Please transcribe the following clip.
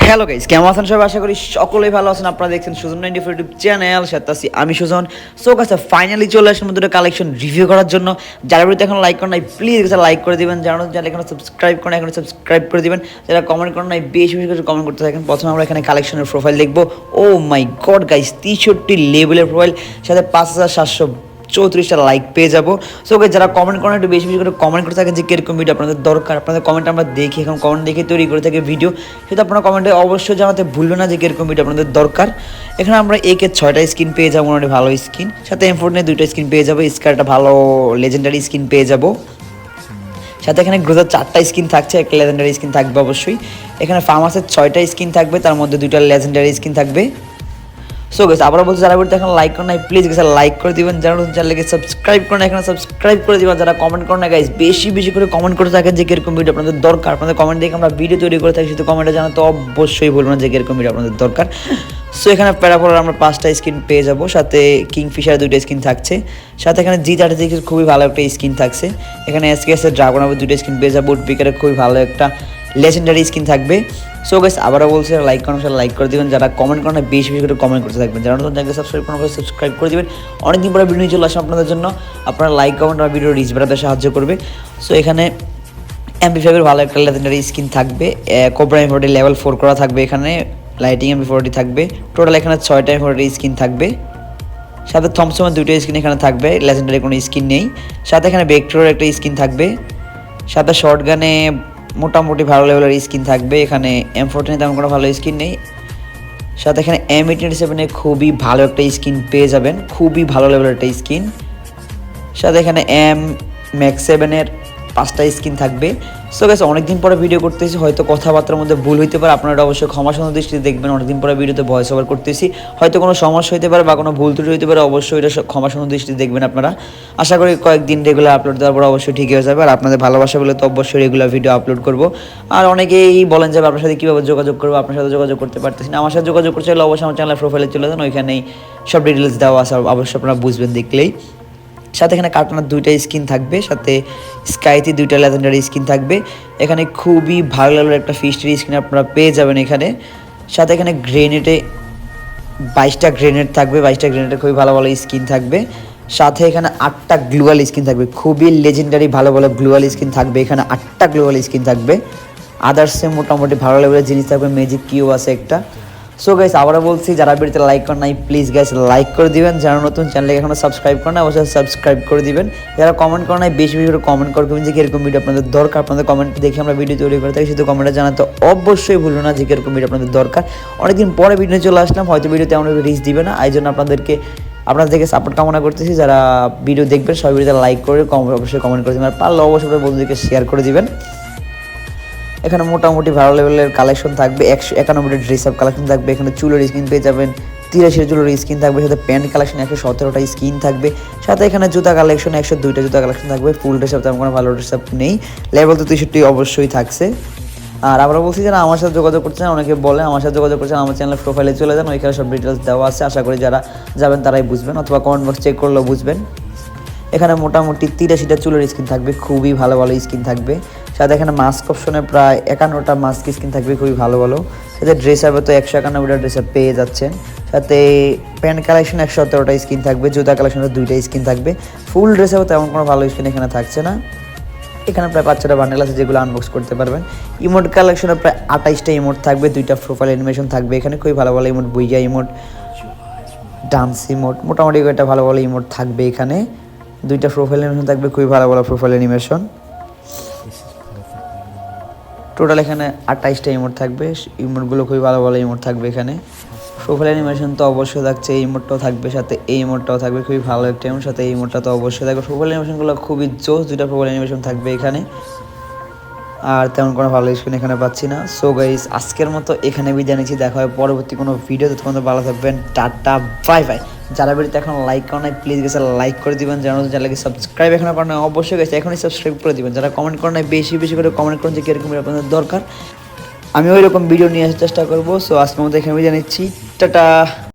Hello guys, কেমন আছেন সবাই? আশা করি সকলেই ভালো আছেন। আপনারা দেখছেন সুজন 94 ইউটিউব চ্যানেল, সাথে আছি আমি সুজন। সো গাইস, ফাইনালি চলে আসলাম দুটো কালেকশন রিভিউ করার জন্য। যারা ভিডিওতে এখন লাইক করেন নাই, প্লিজ লাইক করে দিবেন। যারা এখন সাবস্ক্রাইব করেন, এখন সাবস্ক্রাইব করে দিবেন। যারা কমেন্ট করেন নাই, বেশি বেশি করে কমেন্ট করতে থাকেন। প্রথমে আমরা এখানে কালেকশনের প্রোফাইল দেখবো। ও মাই গড গাইস, 63 লেভেলের প্রোফাইল, সাথে 5734টা লাইক পেয়ে যাবো। সো গাইস, যারা কমেন্ট করেন একটু বেশি বেশি করে কমেন্ট করে থাকেন যে কিরকম ভিডিও আপনাদের দরকার। আপনাদের কমেন্ট আমরা দেখি, এখন কমেন্ট দেখে তৈরি করে থাকি ভিডিও, সেটা আপনারা কমেন্টে অবশ্যই জানাতে ভুলবেন না যে কিরকম ভিডিও আপনাদের দরকার। এখানে আমরা একের 6টা স্কিন পেয়ে যাবো, মোটামুটি ভালো স্কিন, সাথে M14 2টা স্কিন পেয়ে যাবো, স্কারটা ভালো লেজেন্ডারি স্কিন পেয়ে যাবো। সাথে এখানে গ্রোজার 4টা স্কিন থাকছে, একটা লেজেন্ডারি স্কিন থাকবে অবশ্যই। এখানে ফার্মাসের 6টা স্কিন থাকবে, তার মধ্যে 2টা লেজেন্ডারি স্কিন থাকবে। সো গাইস, আবার বলতে যারা ভিডিওতে এখন লাইক করেন নাই, প্লিজ গাইস লাইক করে দিবেন। যারা চ্যানেলকে সাবস্ক্রাইব করেন এখানে সাবস্ক্রাইব করে দিবেন। যারা কমেন্ট করেন না গাইস, বেশি বেশি করে কমেন্ট করে থাকেন যে কিরকম ভিডিও আপনাদের দরকার। আপনাদের কমেন্ট দেখে আমরা ভিডিও তৈরি করে থাকি, শুধু কমেন্টে জানাতে অবশ্যই বলবেন যে কিরকম ভিডিও আপনাদের দরকার। সো এখানে প্যারাপোলার আমরা 5টা স্কিন পেয়ে যাবো, সাথে কিংফিশার 2টা স্কিন থাকছে, সাথে এখানে G36 খুবই ভালো একটা স্কিন থাকছে। এখানে SKS এর ড্রাগন আবার 2টা স্কিন পেয়ে যাবো, উডপিকারের খুবই ভালো একটা লেজেন্ডারি স্কিন থাকবে। সো গাইস, আবারও বলছি লাইক করেন, লাইক করে দিবেন। যারা কমেন্ট করেন বেশি বেশি করে কমেন্ট করতে থাকবেন। যারা নতুন চ্যানেলকে সাবস্ক্রাইব করেন সাবস্ক্রাইব করে দিবেন। অনেকদিন পরে ভিডিও চলে আসে আপনাদের জন্য। আপনারা লাইক কমেন্ট আর ভিডিও রিচ বাড়াতে সাহায্য করবে। সো এখানে MP5 এর ভালো একটা লেজেন্ডারি স্কিন থাকবে, কোবরা M40 লেভেল 4 করা থাকবে, এখানে লাইটিং MP40 থাকবে। টোটাল এখানে 6টা M40 স্কিন থাকবে, সাথে থমসনের 2টা স্কিন এখানে থাকবে, লেজেন্ডারি কোনো স্কিন নেই। সাথে এখানে ভেক্টরের একটা স্কিন থাকবে, সাথে শর্টগানে মোটামুটি ভালো লেভেলের স্কিন থাকবে। এখানে M14 তেমন কোনো ভালো স্কিন নেই। সাথে এখানে M87 খুবই ভালো একটা স্কিন পেয়ে যাবেন, খুবই ভালো লেভেলের একটা স্কিন। সাথে এখানে M7 5টা স্কিন থাকবে। সো গাইস, অনেকদিন পরে ভিডিও করতেছি, হয়তো কথাবার্তার মধ্যে ভুল হইতে পারে, আপনারা অবশ্যই ক্ষমাসুন্দর দৃষ্টিতে দেখবেন। অনেকদিন পরে ভিডিওতে ভয়েস ওভার করতেছি, হয়তো কোনো সমস্যা হইতে পারে বা কোনো ভুল ত্রুটি হইতে পারে, অবশ্যই এটা ক্ষমাসুন্দর দৃষ্টিতে দেখবেন আপনারা। আশা করি কয়েকদিন রেগুলার আপলোড দেওয়ার পর অবশ্যই ঠিক হয়ে যাবে। আর আপনাদের ভালোবাসা বলে তো অবশ্যই রেগুলার ভিডিও আপলোড করবো। আর অনেকেই বলেন যে আপনার সাথে কীভাবে যোগাযোগ করবো, আপনার সাথে যোগাযোগ করতে পারতেছি না। আমার সাথে যোগাযোগ করতে হলে অবশ্যই আমার চ্যানেলের প্রোফাইলে চলে যান, ওইখানেই সব ডিটেলস দেওয়া আছে, অবশ্যই আপনারা বুঝবেন দেখলেই। সাথে এখানে কার্টুনের 2টা স্কিন থাকবে, সাথে স্কাইতে 2টা লেজেন্ডারি স্কিন থাকবে। এখানে খুবই ভালো লেভেলের একটা ফিস্টের স্কিন আপনারা পেয়ে যাবেন এখানে। সাথে এখানে গ্রেনেডে 22টা গ্রেনেড থাকবে, 22টা গ্রেনেডের খুবই ভালো ভালো স্কিন থাকবে। সাথে এখানে 8টা গ্লুয়াল স্কিন থাকবে, খুবই লেজেন্ডারি ভালো ভালো গ্লুয়াল স্কিন থাকবে। এখানে 8টা গ্লুয়াল স্কিন থাকবে। আদার্সে মোটামুটি ভালো লেভেলের জিনিস থাকবে, ম্যাজিক কিউ আছে একটা। সো গাইস, আবারও বলছি যারা ভিডিওতে লাইক করেন নাই, প্লিজ গাইস লাইক করে দিবেন। যারা নতুন চ্যানেলে এখনো সাবস্ক্রাইব করেন না, অবশ্যই সাবস্ক্রাইব করে দিবেন। যারা কমেন্ট করেন নাই, বেশি বেশি করে কমেন্ট করবেন যে কিরকম ভিডিও আপনাদের দরকার। আপনাদের কমেন্ট দেখে আমরা ভিডিও তৈরি করে থাকি, শুধু কমেন্টে জানাতে অবশ্যই ভুলবেন না যে কিরকম ভিডিও আপনাদের দরকার। অনেকদিন পরে ভিডিও চলে আসলাম, হয়তো ভিডিওতে আমরা রিচ দিবে না, এই জন্য আপনাদেরকে সাপোর্ট কামনা করতেছি। যারা ভিডিও দেখবেন সবাই ভিডিওতে লাইক করে অবশ্যই কমেন্ট করে দেবেন, আর পারলে অবশ্যই বন্ধুদেরকে শেয়ার করে দিবেন। এখানে মোটামুটি ভালো লেভেলের কালেকশন থাকবে, 191টা ড্রেস আপ কালেকশন থাকবে। এখানে চুলের স্কিন পেয়ে যাবেন, 83 চুলের স্কিন থাকবে, সাথে প্যান্ট কালেকশন 117টা স্কিন থাকবে। সাথে এখানে জুতা কালেকশন 102টা জুতা কালেকশন থাকবে। ফুল ড্রেস আপ তেমন কোনো ভালো ড্রেস আপ নেই, লেভেল তো 63 অবশ্যই থাকছে। আর আমরা বলছি যারা আমার সাথে যোগাযোগ করছেন, অনেকে বলে আমার সাথে যোগাযোগ করছেন, আমার চ্যানেলের প্রোফাইলে চলে যান, ওইখানে সব ডিটেলস দেওয়া আছে। আশা করি যারা যাবেন তারাই বুঝবেন, অথবা কমেন্ট বক্স চেক করলেও বুঝবেন। এখানে মোটামুটি 83টা চুলের স্কিন থাকবে, খুবই ভালো ভালো স্কিন থাকবে। সাথে এখানে মাস্ক অপশনে প্রায় 51টা মাস্ক স্কিন থাকবে, খুবই ভালো ভালো। সাথে ড্রেস আপে তো 191টা ড্রেস আপ পেয়ে যাচ্ছেন। সাথে প্যান্ট কালেকশন 117টা স্কিন থাকবে, জুতা কালেকশনে 2টা স্কিন থাকবে। ফুল ড্রেস আপে তেমন কোনো ভালো স্কিন এখানে থাকছে না। এখানে প্রায় 5-6টা বান্ডেল আছে যেগুলো আনবক্স করতে পারবেন। ইমোট কালেকশনে প্রায় 28টা ইমোট থাকবে, 2টা প্রোফাইল অ্যানিমেশন থাকবে এখানে, খুবই ভালো ভালো ইমোট, বুইয়া ইমোট, ডান্স ইমোট, মোটামুটি একটা ভালো ভালো ইমোট থাকবে এখানে। 2টা প্রোফাইল অ্যানিমেশন থাকবে, খুবই ভালো ভালো প্রোফাইল অ্যানিমেশন। টোটাল এখানে 28টা ইমোট থাকবে, ইমোটগুলো খুবই ভালো ভালো ইমোট থাকবে এখানে। প্রোফাইল অ্যানিমেশন তো অবশ্যই থাকছে, এই ইমোটটাও থাকবে, সাথে এই ইমোটটাও থাকবে, খুবই ভালো একটা ইমোট, সাথে এই ইমোটটা তো অবশ্যই থাকবে। প্রোফাইল অ্যানিমেশনগুলো খুবই জোস, 2টা প্রোফাইল অ্যানিমেশন থাকবে এখানে। আর তেমন কোনো ভালো স্ক্রিন এখানে পাচ্ছি না। সো গাইস, আজকের মতো এখানে বিদায় নিচ্ছি, দেখা হয় পরবর্তী কোনো ভিডিও। ততক্ষণ ভালো থাকবেন, টাটা, বাই বাই। যারা ভিডিওতে এখন লাইক করেন নাই, প্লিজ গেছে লাইক করে দিবেন। যারা চ্যানেলকে সাবস্ক্রাইব এখনো করেন নাই, অবশ্যই গেছে এখনই সাবস্ক্রাইব করে দিবেন। যারা কমেন্ট করেন নাই, বেশি বেশি করে কমেন্ট করেন যে কীরকম আপনাদের দরকার, আমি ওই রকম ভিডিও নিয়ে আসার চেষ্টা করবো। সো আজকের মতো এখানে বিদায় নিচ্ছি, টাটা।